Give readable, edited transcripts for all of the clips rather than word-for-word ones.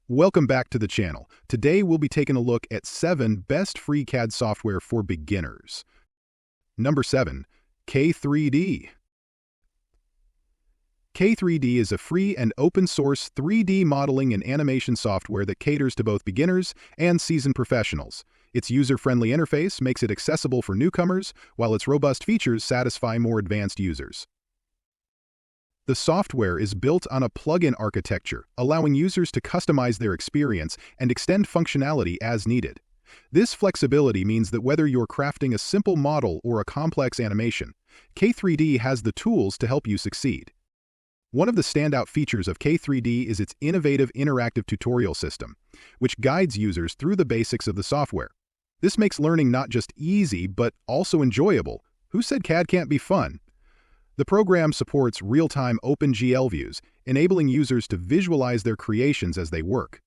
Welcome back to the channel. Today we'll be taking a look at 7 best free CAD software for beginners. Number 7. K3D. K3D is a free and open-source 3D modeling and animation software that caters to both beginners and seasoned professionals. Its user-friendly interface makes it accessible for newcomers, while its robust features satisfy more advanced users. The software is built on a plugin architecture, allowing users to customize their experience and extend functionality as needed. This flexibility means that whether you're crafting a simple model or a complex animation, K3D has the tools to help you succeed. One of the standout features of K3D is its innovative interactive tutorial system, which guides users through the basics of the software. This makes learning not just easy, but also enjoyable. Who said CAD can't be fun? The program supports real-time OpenGL views, enabling users to visualize their creations as they work.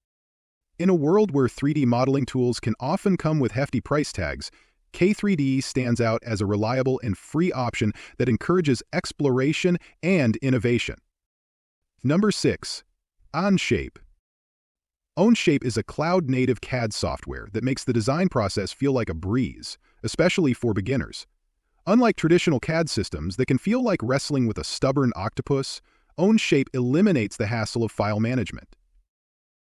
In a world where 3D modeling tools can often come with hefty price tags, K3D stands out as a reliable and free option that encourages exploration and innovation. Number 6. Onshape. Onshape is a cloud-native CAD software that makes the design process feel like a breeze, especially for beginners. Unlike traditional CAD systems that can feel like wrestling with a stubborn octopus, Onshape eliminates the hassle of file management.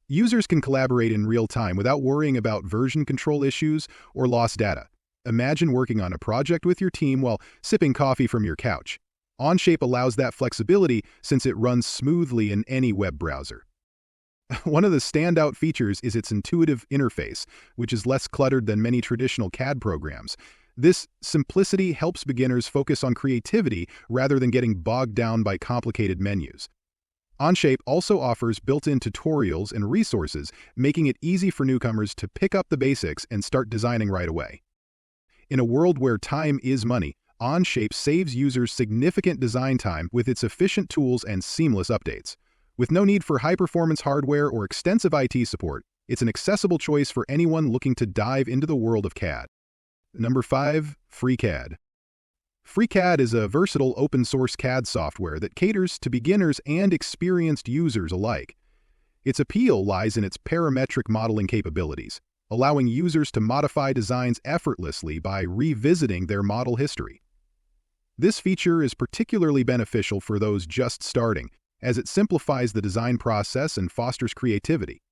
Users can collaborate in real time without worrying about version control issues or lost data. Imagine working on a project with your team while sipping coffee from your couch. Onshape allows that flexibility since it runs smoothly in any web browser. One of the standout features is its intuitive interface, which is less cluttered than many traditional CAD programs. This simplicity helps beginners focus on creativity rather than getting bogged down by complicated menus. Onshape also offers built-in tutorials and resources, making it easy for newcomers to pick up the basics and start designing right away. In a world where time is money, Onshape saves users significant design time with its efficient tools and seamless updates. With no need for high-performance hardware or extensive IT support, it's an accessible choice for anyone looking to dive into the world of CAD. Number 5. FreeCAD. FreeCAD is a versatile open-source CAD software that caters to beginners and experienced users alike. Its appeal lies in its parametric modeling capabilities, allowing users to modify designs effortlessly by revisiting their model history. This feature is particularly beneficial for those just starting, as it simplifies the design process and fosters creativity.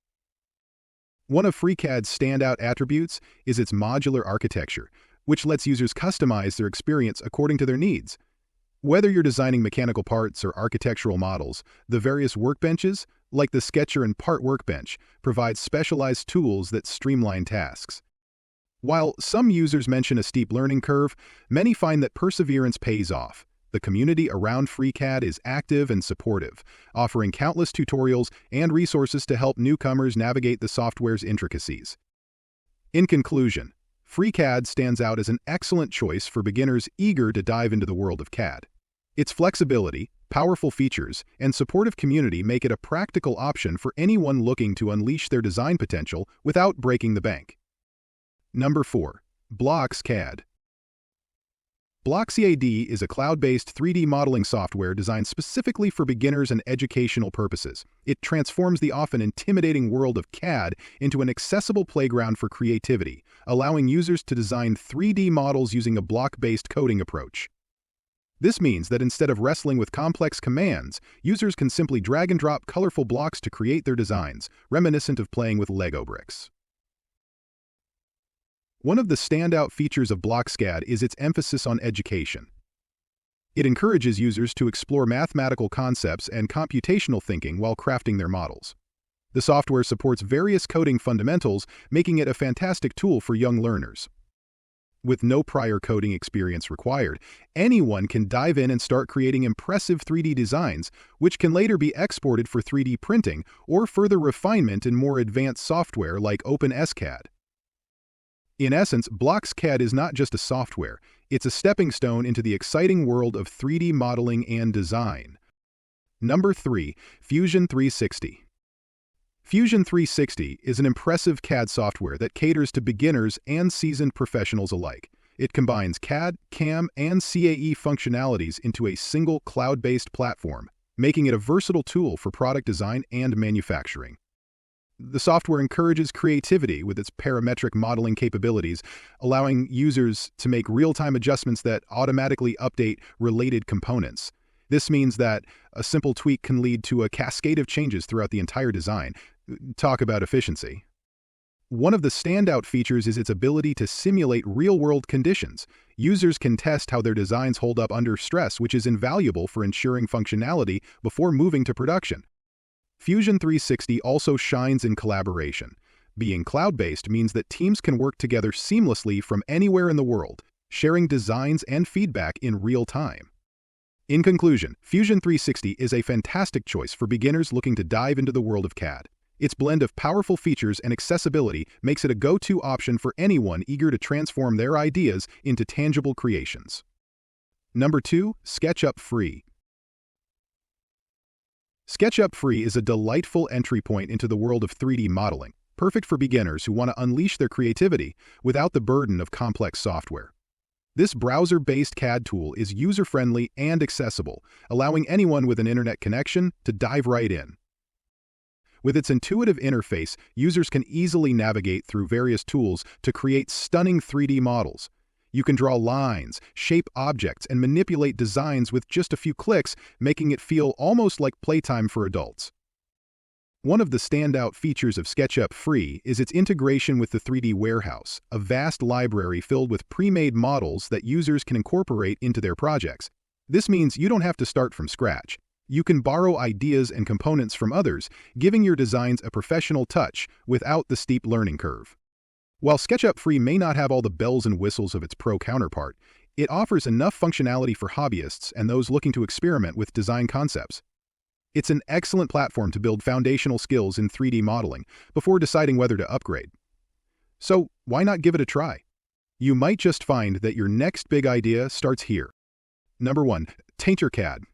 One of FreeCAD's standout attributes is its modular architecture, which lets users customize their experience according to their needs. Whether you're designing mechanical parts or architectural models, the various workbenches, like the Sketcher and Part Workbench, provide specialized tools that streamline tasks. While some users mention a steep learning curve, many find that perseverance pays off. The community around FreeCAD is active and supportive, offering countless tutorials and resources to help newcomers navigate the software's intricacies. In conclusion, FreeCAD stands out as an excellent choice for beginners eager to dive into the world of CAD. Its flexibility, powerful features, and supportive community make it a practical option for anyone looking to unleash their design potential without breaking the bank. Number 4. BlocksCAD. BlocksCAD is a cloud-based 3D modeling software designed specifically for beginners and educational purposes. It transforms the often intimidating world of CAD into an accessible playground for creativity, allowing users to design 3D models using a block-based coding approach. This means that instead of wrestling with complex commands, users can simply drag and drop colorful blocks to create their designs, reminiscent of playing with Lego bricks. One of the standout features of BlocksCAD is its emphasis on education. It encourages users to explore mathematical concepts and computational thinking while crafting their models. The software supports various coding fundamentals, making it a fantastic tool for young learners. With no prior coding experience required, anyone can dive in and start creating impressive 3D designs, which can later be exported for 3D printing or further refinement in more advanced software like OpenSCAD. In essence, BlocksCAD is not just a software, it's a stepping stone into the exciting world of 3D modeling and design. Number 3. Fusion 360. Fusion 360 is an impressive CAD software that caters to beginners and seasoned professionals alike. It combines CAD, CAM, and CAE functionalities into a single cloud-based platform, making it a versatile tool for product design and manufacturing. The software encourages creativity with its parametric modeling capabilities, allowing users to make real-time adjustments that automatically update related components. This means that a simple tweak can lead to a cascade of changes throughout the entire design. Talk about efficiency. One of the standout features is its ability to simulate real-world conditions. Users can test how their designs hold up under stress, which is invaluable for ensuring functionality before moving to production. Fusion 360 also shines in collaboration. Being cloud-based means that teams can work together seamlessly from anywhere in the world, sharing designs and feedback in real time. In conclusion, Fusion 360 is a fantastic choice for beginners looking to dive into the world of CAD. Its blend of powerful features and accessibility makes it a go-to option for anyone eager to transform their ideas into tangible creations. Number 2. SketchUp Free. SketchUp Free is a delightful entry point into the world of 3D modeling, perfect for beginners who want to unleash their creativity without the burden of complex software. This browser-based CAD tool is user-friendly and accessible, allowing anyone with an internet connection to dive right in. With its intuitive interface, users can easily navigate through various tools to create stunning 3D models. You can draw lines, shape objects, and manipulate designs with just a few clicks, making it feel almost like playtime for adults. One of the standout features of SketchUp Free is its integration with the 3D Warehouse, a vast library filled with pre-made models that users can incorporate into their projects. This means you don't have to start from scratch. You can borrow ideas and components from others, giving your designs a professional touch without the steep learning curve. While SketchUp Free may not have all the bells and whistles of its pro counterpart, it offers enough functionality for hobbyists and those looking to experiment with design concepts. It's an excellent platform to build foundational skills in 3D modeling before deciding whether to upgrade. So, why not give it a try? You might just find that your next big idea starts here. Number 1. Tinkercad.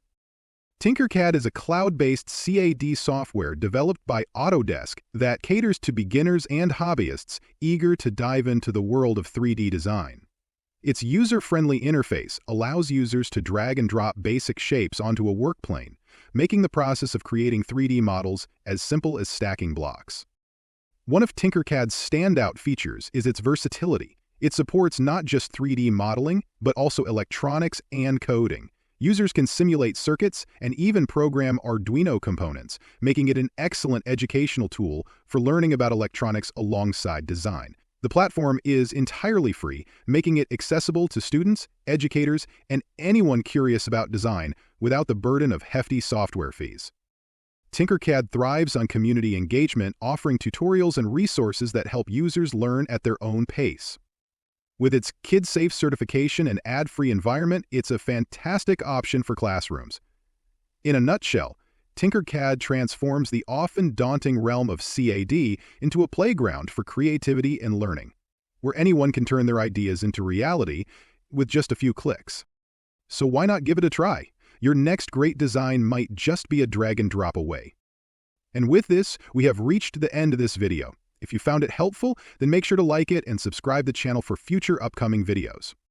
Tinkercad is a cloud-based CAD software developed by Autodesk that caters to beginners and hobbyists eager to dive into the world of 3D design. Its user-friendly interface allows users to drag and drop basic shapes onto a work plane, making the process of creating 3D models as simple as stacking blocks. One of Tinkercad's standout features is its versatility. It supports not just 3D modeling, but also electronics and coding. Users can simulate circuits and even program Arduino components, making it an excellent educational tool for learning about electronics alongside design. The platform is entirely free, making it accessible to students, educators, and anyone curious about design without the burden of hefty software fees. Tinkercad thrives on community engagement, offering tutorials and resources that help users learn at their own pace. With its kid-safe certification and ad-free environment, it's a fantastic option for classrooms. In a nutshell, Tinkercad transforms the often daunting realm of CAD into a playground for creativity and learning, where anyone can turn their ideas into reality with just a few clicks. So why not give it a try? Your next great design might just be a drag and drop away. And with this, we have reached the end of this video. If you found it helpful, then make sure to like it and subscribe to the channel for future upcoming videos.